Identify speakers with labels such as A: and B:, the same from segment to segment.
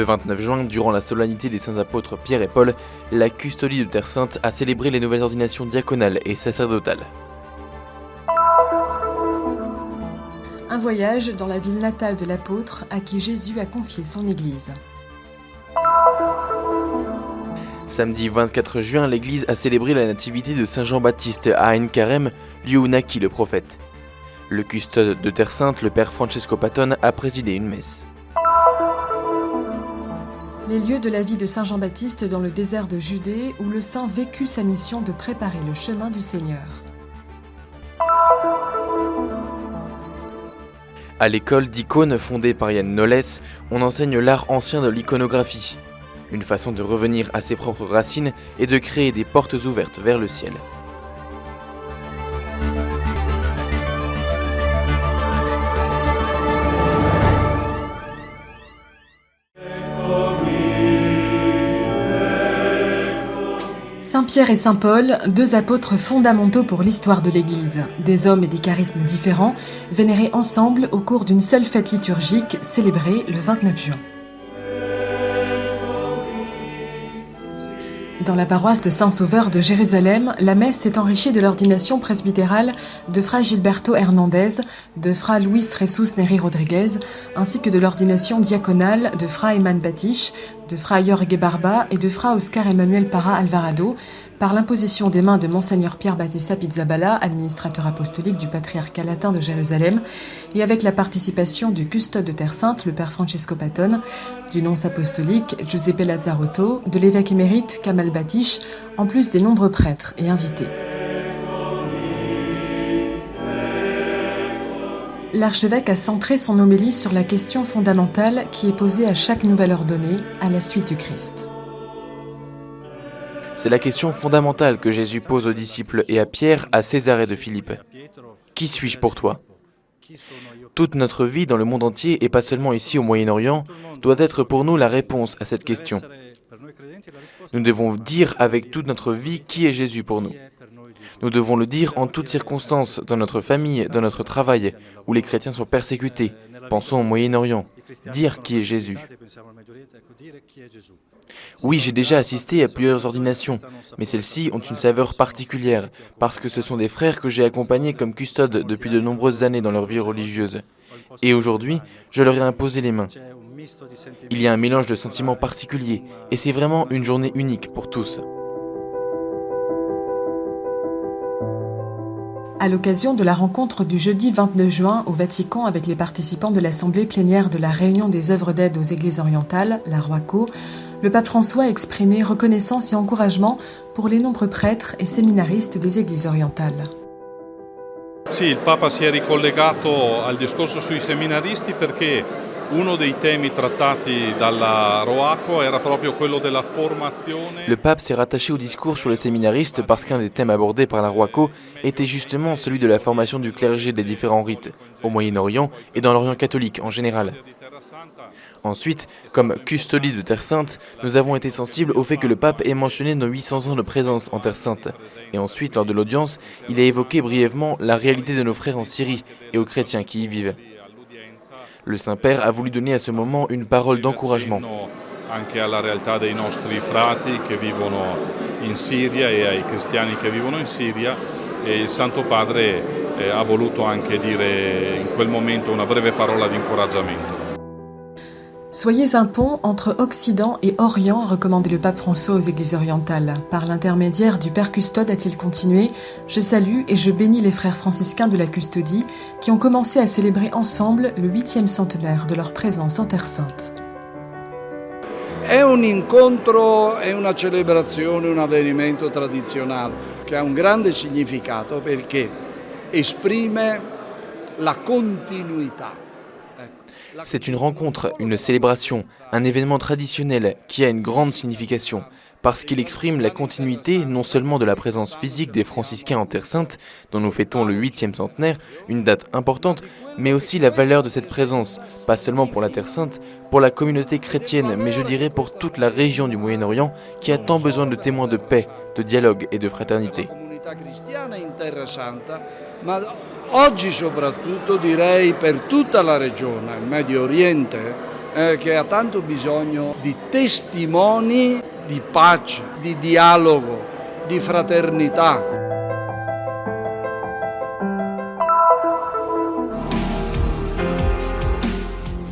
A: Le 29 juin, durant la solennité des saints apôtres Pierre et Paul, la custodie de Terre Sainte a célébré les nouvelles ordinations diaconales et sacerdotales.
B: Un voyage dans la ville natale de l'apôtre à qui Jésus a confié son Église.
A: Samedi 24 juin, l'Église a célébré la nativité de Saint Jean-Baptiste à Ain Karem, lieu où naquit le prophète. Le custode de Terre Sainte, le père Francesco Patton, a présidé une messe.
B: Les lieux de la vie de Saint Jean-Baptiste dans le désert de Judée, où le saint vécut sa mission de préparer le chemin du Seigneur.
A: À l'école d'icônes fondée par Yann Nollès, on enseigne l'art ancien de l'iconographie, une façon de revenir à ses propres racines et de créer des portes ouvertes vers le ciel.
B: Saint Pierre et Saint Paul, deux apôtres fondamentaux pour l'histoire de l'Église, des hommes et des charismes différents, vénérés ensemble au cours d'une seule fête liturgique célébrée le 29 juin. Dans la paroisse de Saint-Sauveur de Jérusalem, la messe s'est enrichie de l'ordination presbytérale de Fra Gilberto Hernandez, de Fra Luis Jesus Neri Rodriguez, ainsi que de l'ordination diaconale de Fra Eman Batiche, de Fra Jorge Barba et de Fra Oscar Emmanuel Parra Alvarado, par l'imposition des mains de Monseigneur Pierre Battista Pizzaballa, administrateur apostolique du patriarcat latin de Jérusalem, et avec la participation du custode de Terre Sainte, le père Francesco Patton, du nonce apostolique Giuseppe Lazzarotto, de l'évêque émérite Kamal Batiche, en plus des nombreux prêtres et invités. L'archevêque a centré son homélie sur la question fondamentale qui est posée à chaque nouvelle ordonnée à la suite du Christ.
A: C'est la question fondamentale que Jésus pose aux disciples et à Pierre à Césarée de Philippe. Qui suis-je pour toi ? Toute notre vie dans le monde entier, et pas seulement ici au Moyen-Orient, doit être pour nous la réponse à cette question. Nous devons dire avec toute notre vie qui est Jésus pour nous. Nous devons le dire en toutes circonstances, dans notre famille, dans notre travail, où les chrétiens sont persécutés. Pensons au Moyen-Orient. Dire qui est Jésus. Oui, j'ai déjà assisté à plusieurs ordinations, mais celles-ci ont une saveur particulière, parce que ce sont des frères que j'ai accompagnés comme custodes depuis de nombreuses années dans leur vie religieuse. Et aujourd'hui, je leur ai imposé les mains. Il y a un mélange de sentiments particuliers, et c'est vraiment une journée unique pour tous.
B: À l'occasion de la rencontre du jeudi 29 juin au Vatican avec les participants de l'Assemblée plénière de la Réunion des œuvres d'aide aux Églises orientales, la ROACO, le pape François a exprimé reconnaissance et encouragement pour les nombreux prêtres et séminaristes des Églises orientales.
C: Sì, il Papa si è ricollegato al discorso sui seminaristi perché uno dei temi trattati dalla ROACO era proprio quello della formazione.
A: Le pape s'est rattaché au discours sur les séminaristes parce qu'un des thèmes abordés par la ROACO était justement celui de la formation du clergé des différents rites, au Moyen-Orient et dans l'Orient catholique en général. Ensuite, comme custodie de Terre Sainte, nous avons été sensibles au fait que le pape ait mentionné nos 800 ans de présence en Terre Sainte. Et ensuite, lors de l'audience, il a évoqué brièvement la réalité de nos frères en Syrie et aux chrétiens qui y vivent. Le Saint-Père a voulu donner à ce moment une parole d'encouragement.
C: Anche alla realtà dei nostri frati che vivono in Siria e ai cristiani che vivono in Siria, e il Santo Padre ha voluto anche dire in quel momento una breve parola di incoraggiamento.
B: Soyez un pont entre Occident et Orient, recommandait le pape François aux Églises orientales. Par l'intermédiaire du Père Custode, a-t-il continué, je salue et je bénis les frères franciscains de la custodie qui ont commencé à célébrer ensemble le 8e centenaire de leur présence en Terre Sainte.
D: È un incontro, è una celebrazione, un avvenimento tradizionale che ha un grande significato perché esprime la continuità.
A: C'est une rencontre, une célébration, un événement traditionnel qui a une grande signification, parce qu'il exprime la continuité non seulement de la présence physique des franciscains en Terre Sainte, dont nous fêtons le 8e centenaire, une date importante, mais aussi la valeur de cette présence, pas seulement pour la Terre Sainte, pour la communauté chrétienne, mais je dirais pour toute la région du Moyen-Orient qui a tant besoin de témoins de paix, de dialogue et de fraternité.
D: Oggi soprattutto direi per tutta la regione, il Medio Oriente, che ha tanto bisogno di testimoni di pace, di dialogo, di fraternità.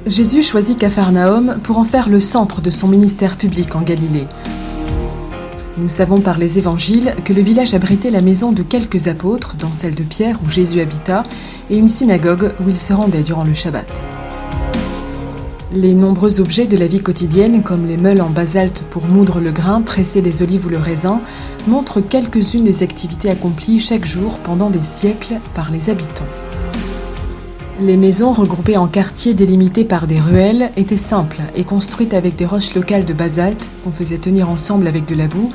B: Jésus choisit Capharnaüm pour en faire le centre de son ministère public en Galilée. Nous savons par les évangiles que le village abritait la maison de quelques apôtres, dont celle de Pierre où Jésus habita, et une synagogue où il se rendait durant le Shabbat. Les nombreux objets de la vie quotidienne, comme les meules en basalte pour moudre le grain, presser les olives ou le raisin, montrent quelques-unes des activités accomplies chaque jour pendant des siècles par les habitants. Les maisons regroupées en quartiers délimités par des ruelles étaient simples et construites avec des roches locales de basalte qu'on faisait tenir ensemble avec de la boue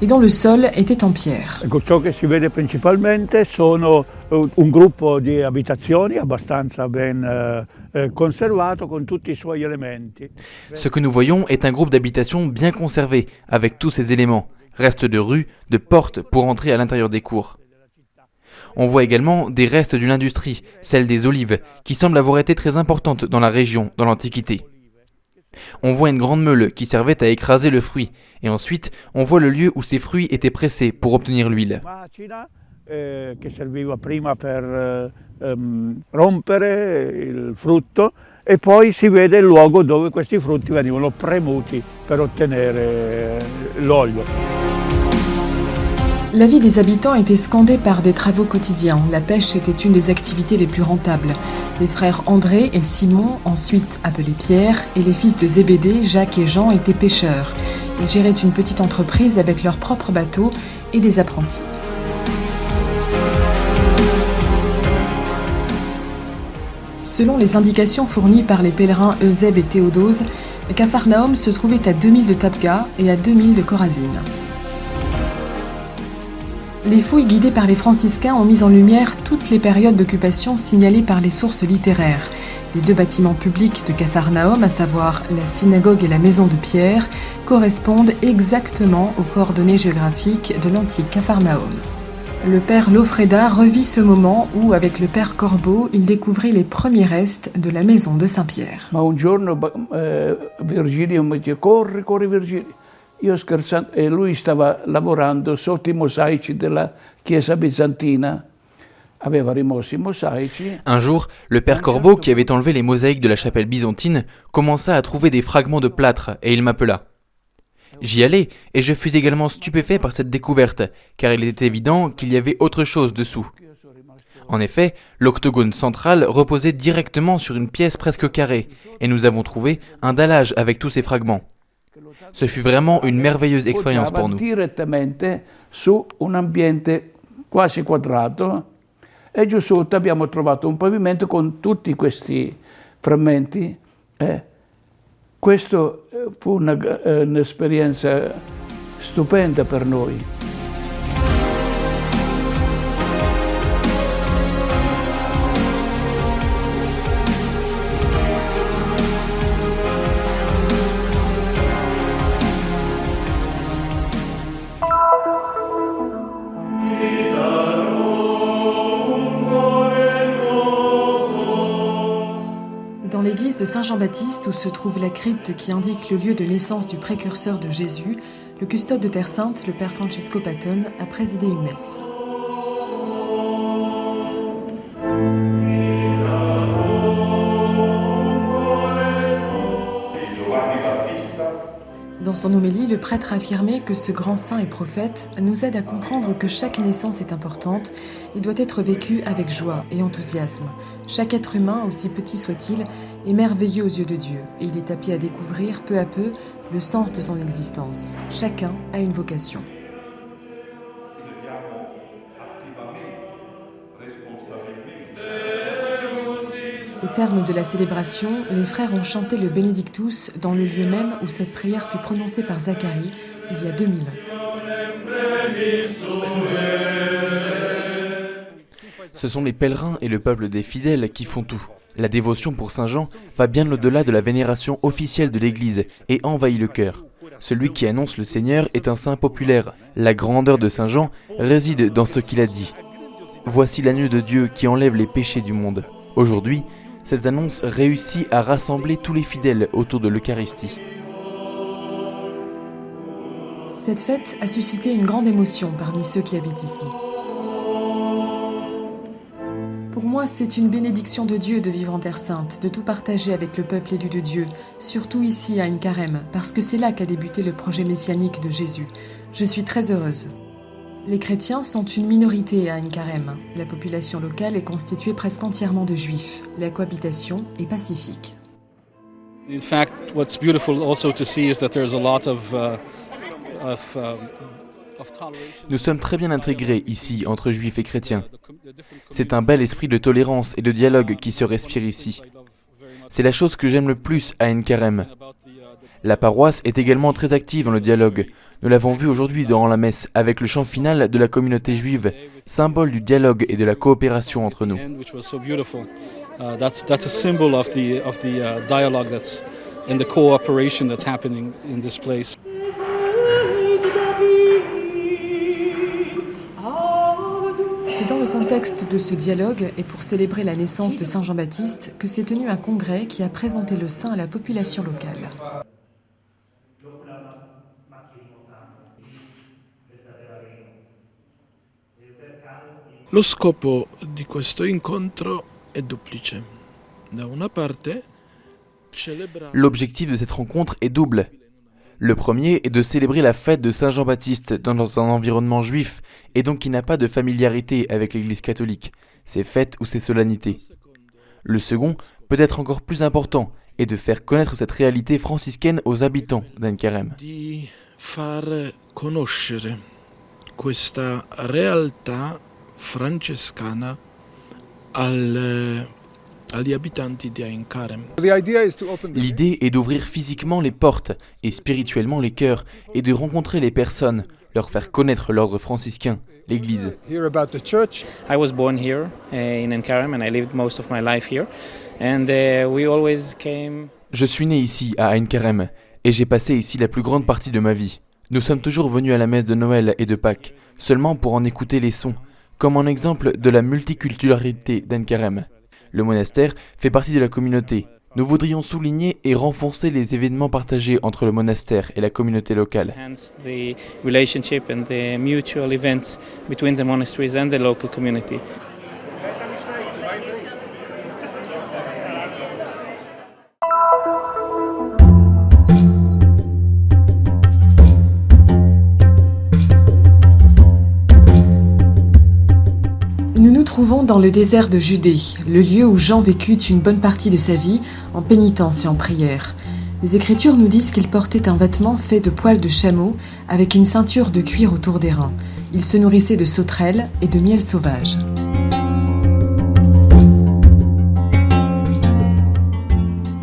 B: et dont le sol était en pierre.
E: Ciò che si vede principalmente sono un gruppo di abitazioni abbastanza ben conservato con tutti i suoi elementi.
A: Ce que nous voyons est un groupe d'habitations bien conservé, avec tous ses éléments, restes de rues, de portes pour entrer à l'intérieur des cours. On voit également des restes d'une industrie, celle des olives, qui semble avoir été très importante dans la région, dans l'Antiquité. On voit une grande meule qui servait à écraser le fruit, et ensuite on voit le lieu où ces fruits étaient pressés pour obtenir l'huile.
E: Che serviva prima per rompere il frutto e poi si vede il luogo dove questi frutti venivano premuti per ottenere l'olio.
B: La vie des habitants était scandée par des travaux quotidiens. La pêche était une des activités les plus rentables. Les frères André et Simon, ensuite appelés Pierre, et les fils de Zébédée, Jacques et Jean, étaient pêcheurs. Ils géraient une petite entreprise avec leur propre bateau et des apprentis. Selon les indications fournies par les pèlerins Eusèbe et Théodose, Capharnaüm se trouvait à 2000 de Tabga et à 2000 de Chorazine. Les fouilles guidées par les franciscains ont mis en lumière toutes les périodes d'occupation signalées par les sources littéraires. Les deux bâtiments publics de Capharnaüm, à savoir la synagogue et la maison de Pierre, correspondent exactement aux coordonnées géographiques de l'antique Capharnaüm. Le père Lofreda revit ce moment où, avec le père Corbeau, il découvrit les premiers restes de la maison de Saint-Pierre.
F: Ma un giorno Virgilio mi dice corri Virgilio. Io scherzando e lui stava lavorando sotto I mosaici della chiesa bizantina. Aveva rimosso I mosaici.
A: Un jour, le père Corbeau, qui avait enlevé les mosaïques de la chapelle byzantine, commença à trouver des fragments de plâtre et il m'appela. J'y allai et je fus également stupéfait par cette découverte, car il était évident qu'il y avait autre chose dessous. En effet, l'octogone central reposait directement sur une pièce presque carrée, et nous avons trouvé un dallage avec tous ces fragments. Ce fut vraiment une merveilleuse expérience pour nous.
F: Direttamente su un ambiente quasi quadrato e giù sotto abbiamo trovato un pavimento con tutti questi frammenti. Questo fu un'esperienza stupenda per noi.
B: Dans l'église de Saint-Jean-Baptiste, où se trouve la crypte qui indique le lieu de naissance du précurseur de Jésus, le custode de Terre Sainte, le père Francesco Patton, a présidé une messe. Dans son homélie, le prêtre a affirmé que ce grand saint et prophète nous aide à comprendre que chaque naissance est importante et doit être vécue avec joie et enthousiasme. Chaque être humain, aussi petit soit-il, est merveilleux aux yeux de Dieu et il est appelé à découvrir peu à peu le sens de son existence. Chacun a une vocation. Au terme de la célébration, les frères ont chanté le Benedictus dans le lieu même où cette prière fut prononcée par Zacharie il y a 2000 ans.
A: Ce sont les pèlerins et le peuple des fidèles qui font tout. La dévotion pour Saint Jean va bien au-delà de la vénération officielle de l'Église et envahit le cœur. Celui qui annonce le Seigneur est un saint populaire. La grandeur de Saint Jean réside dans ce qu'il a dit. Voici l'agneau de Dieu qui enlève les péchés du monde. Aujourd'hui, Cette annonce réussit à rassembler tous les fidèles autour de l'Eucharistie.
B: Cette fête a suscité une grande émotion parmi ceux qui habitent ici. Pour moi, c'est une bénédiction de Dieu de vivre en Terre Sainte, de tout partager avec le peuple élu de Dieu, surtout ici à Ein Karem, parce que c'est là qu'a débuté le projet messianique de Jésus. Je suis très heureuse. Les chrétiens sont une minorité à Ein Karem. La population locale est constituée presque entièrement de juifs. La cohabitation est pacifique.
G: In fact, what's beautiful also to see is that there's a lot of
A: Nous sommes très bien intégrés ici entre juifs et chrétiens. C'est un bel esprit de tolérance et de dialogue qui se respire ici. C'est la chose que j'aime le plus à Ein Karem. La paroisse est également très active dans le dialogue. Nous l'avons vu aujourd'hui durant la messe avec le chant final de la communauté juive, symbole du dialogue et de la coopération entre nous.
G: That's a symbol of the dialogue that's and the cooperation that's happening in this place.
B: C'est dans le contexte de ce dialogue et pour célébrer la naissance de Saint Jean-Baptiste que s'est tenu un congrès qui a présenté le saint à la population locale.
H: Lo scopo di questo incontro è duplice. Da una parte, celebrare.
A: L'objectif de cette rencontre est double. Le premier est de célébrer la fête de Saint Jean-Baptiste dans un environnement juif et donc qui n'a pas de familiarité avec l'Église catholique, ses fêtes ou ses solennités. Le second, peut-être encore plus important, est de faire connaître cette réalité franciscaine aux habitants d'Ein Karem.
H: Di far conoscere questa realtà francescana agli abitanti di Ein Karem.
A: L'idée est d'ouvrir physiquement les portes et spirituellement les cœurs et de rencontrer les personnes, leur faire connaître l'ordre franciscain, l'Église.
I: I was born here in Ein Karem and I lived most of my life here and we always came.
A: Je suis né ici à Ein Karem et j'ai passé ici la plus grande partie de ma vie. Nous sommes toujours venus à la messe de Noël et de Pâques, seulement pour en écouter les sons, comme un exemple de la multiculturalité d'Ein Karem. Le monastère fait partie de la communauté. Nous voudrions souligner et renforcer les événements partagés entre le monastère et la communauté locale.
I: Hence the relationship and the mutual events between the monasteries and the local community.
B: Nous nous trouvons dans le désert de Judée, le lieu où Jean vécut une bonne partie de sa vie en pénitence et en prière. Les Écritures nous disent qu'il portait un vêtement fait de poils de chameau avec une ceinture de cuir autour des reins. Il se nourrissait de sauterelles et de miel sauvage.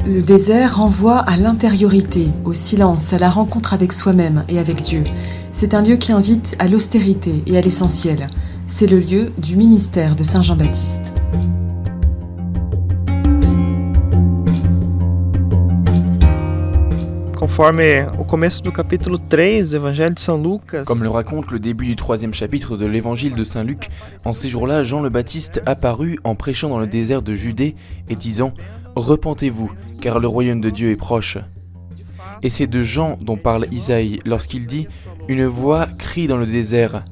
B: Le désert renvoie à l'intériorité, au silence, à la rencontre avec soi-même et avec Dieu. C'est un lieu qui invite à l'austérité et à l'essentiel. C'est le lieu du ministère de Saint Jean-Baptiste.
J: Conforme o começo do capítulo 3 do Evangelho de São Lucas.
A: Comme le raconte le début du 3e chapitre de l'Évangile de Saint Luc, en ces jours-là, Jean le Baptiste apparut en prêchant dans le désert de Judée et disant « Repentez-vous, car le royaume de Dieu est proche ». Et c'est de Jean dont parle Isaïe lorsqu'il dit « Une voix crie dans le désert ».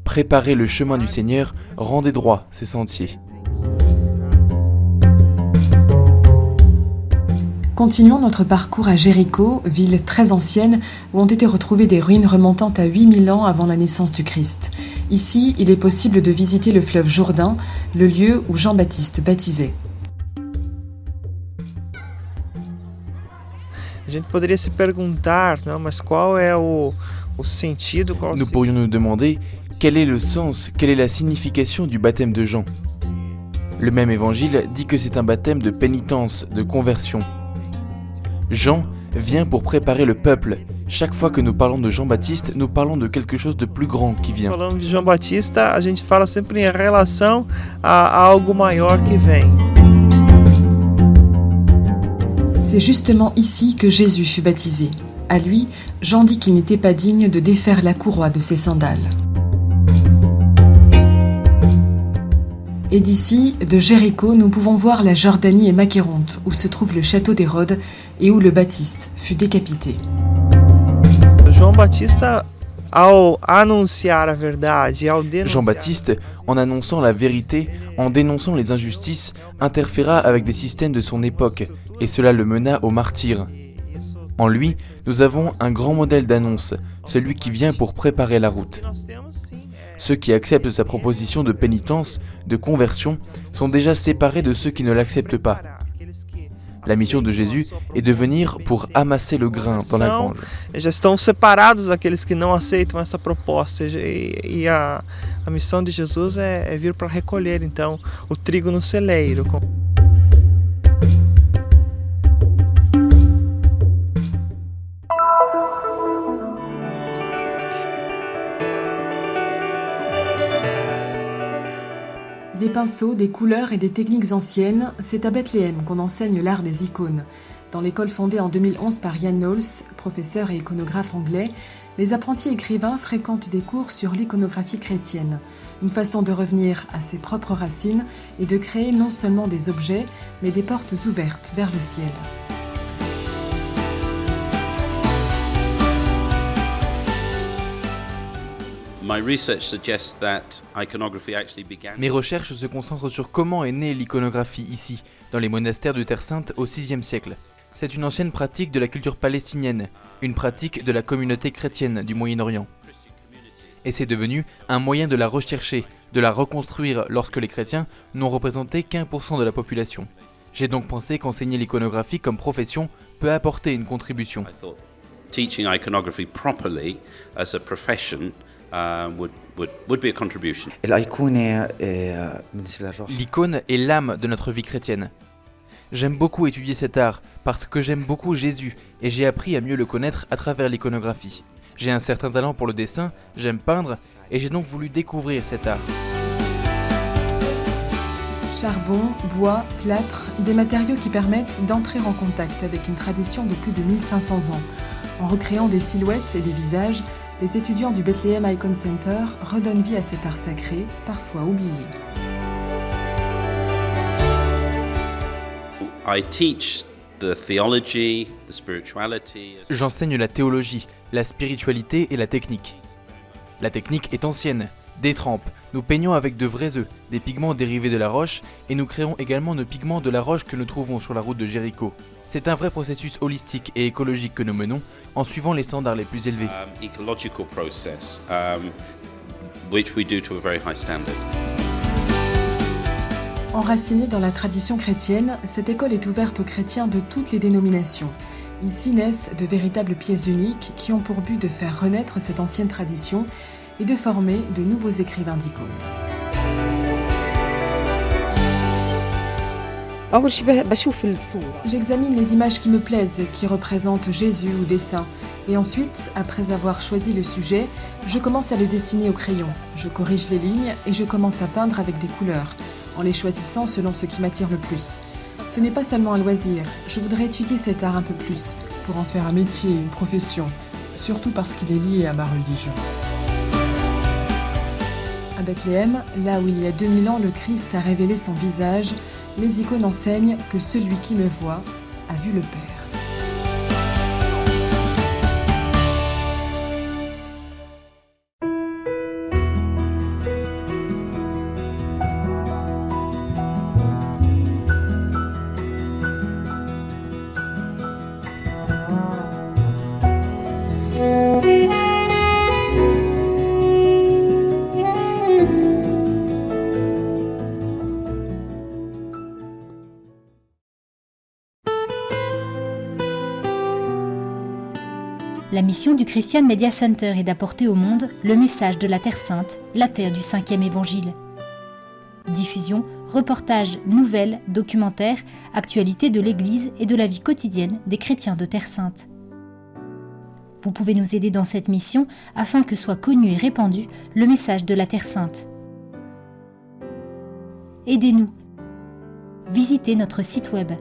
A: Préparez le chemin du Seigneur, rendez droit ses sentiers.
B: Continuons notre parcours à Jéricho, ville très ancienne où ont été retrouvées des ruines remontant à 8000 ans avant la naissance du Christ. Ici, il est possible de visiter le fleuve Jourdain, le lieu où Jean-Baptiste baptisait.
J: A gente poderia se perguntar, não, mas qual é o sentido?
A: Nous pourrions nous demander quel est le sens, quelle est la signification du baptême de Jean. Le même évangile dit que c'est un baptême de pénitence, de conversion. Jean vient pour préparer le peuple. Chaque fois que nous parlons de Jean-Baptiste, nous parlons de quelque chose de plus grand qui vient.
J: Falando de João Batista, a gente fala sempre em relação a algo maior que vem.
B: C'est justement ici que Jésus fut baptisé. À lui, Jean dit qu'il n'était pas digne de défaire la courroie de ses sandales. Et d'ici, de Jéricho, nous pouvons voir la Jordanie et Macéronte, où se trouve le château d'Hérode et où le Baptiste fut décapité.
J: Jean-Baptiste,
A: en annonçant la vérité, en dénonçant les injustices, interféra avec des systèmes de son époque, et cela le mena au martyre. En lui, nous avons un grand modèle d'annonce, celui qui vient pour préparer la route. Ceux qui acceptent sa proposition de pénitence, de conversion, sont déjà séparés de ceux qui ne l'acceptent pas. La mission de Jésus est de venir pour amasser le grain dans la grange.
J: Já estão separados daqueles que não aceitam essa proposta. E a missão de Jesus é vir para recolher, então, o trigo no celeiro.
B: Des pinceaux, des couleurs et des techniques anciennes, c'est à Bethléem qu'on enseigne l'art des icônes. Dans l'école fondée en 2011 par Ian Knowles, professeur et iconographe anglais, les apprentis écrivains fréquentent des cours sur l'iconographie chrétienne, une façon de revenir à ses propres racines et de créer non seulement des objets, mais des portes ouvertes vers le ciel.
A: Mes recherches se concentrent sur comment est née l'iconographie ici, dans les monastères de Terre Sainte au VIe siècle. C'est une ancienne pratique de la culture palestinienne, une pratique de la communauté chrétienne du Moyen-Orient. Et c'est devenu un moyen de la rechercher, de la reconstruire lorsque les chrétiens n'ont représenté qu'1% de la population. J'ai donc pensé qu'enseigner l'iconographie comme profession peut apporter une contribution.
K: Teaching iconography properly as a profession would be a contribution.
A: L'icône est l'âme de notre vie chrétienne. J'aime beaucoup étudier cet art parce que j'aime beaucoup Jésus et j'ai appris à mieux le connaître à travers l'iconographie. J'ai un certain talent pour le dessin, j'aime peindre et j'ai donc voulu découvrir cet art.
B: Charbon, bois, plâtre, des matériaux qui permettent d'entrer en contact avec une tradition de plus de 1500 ans. En recréant des silhouettes et des visages, les étudiants du Bethlehem Icon Center redonnent vie à cet art sacré, parfois oublié.
A: J'enseigne la théologie, la spiritualité et la technique. La technique est ancienne, des trempes. Nous peignons avec de vrais œufs, des pigments dérivés de la roche, et nous créons également nos pigments de la roche que nous trouvons sur la route de Jéricho. C'est un vrai processus holistique et écologique que nous menons en suivant les standards les plus élevés.
K: Ecological process, which we do to a very high standard.
B: Enracinée dans la tradition chrétienne, cette école est ouverte aux chrétiens de toutes les dénominations. Ici naissent de véritables pièces uniques qui ont pour but de faire renaître cette ancienne tradition et de former de nouveaux écrivains d'icônes. J'examine les images qui me plaisent, qui représentent Jésus ou des saints. Et ensuite, après avoir choisi le sujet, je commence à le dessiner au crayon. Je corrige les lignes et je commence à peindre avec des couleurs, en les choisissant selon ce qui m'attire le plus. Ce n'est pas seulement un loisir, je voudrais étudier cet art un peu plus, pour en faire un métier, une profession, surtout parce qu'il est lié à ma religion. À Bethléem, là où il y a 2000 ans le Christ a révélé son visage, les icônes enseignent que celui qui me voit a vu le Père.
L: La mission du Christian Media Center est d'apporter au monde le message de la Terre Sainte, la terre du 5e évangile. Diffusion, reportages, nouvelles, documentaires, actualités de l'Église et de la vie quotidienne des chrétiens de Terre Sainte. Vous pouvez nous aider dans cette mission afin que soit connu et répandu le message de la Terre Sainte. Aidez-nous. Visitez notre site web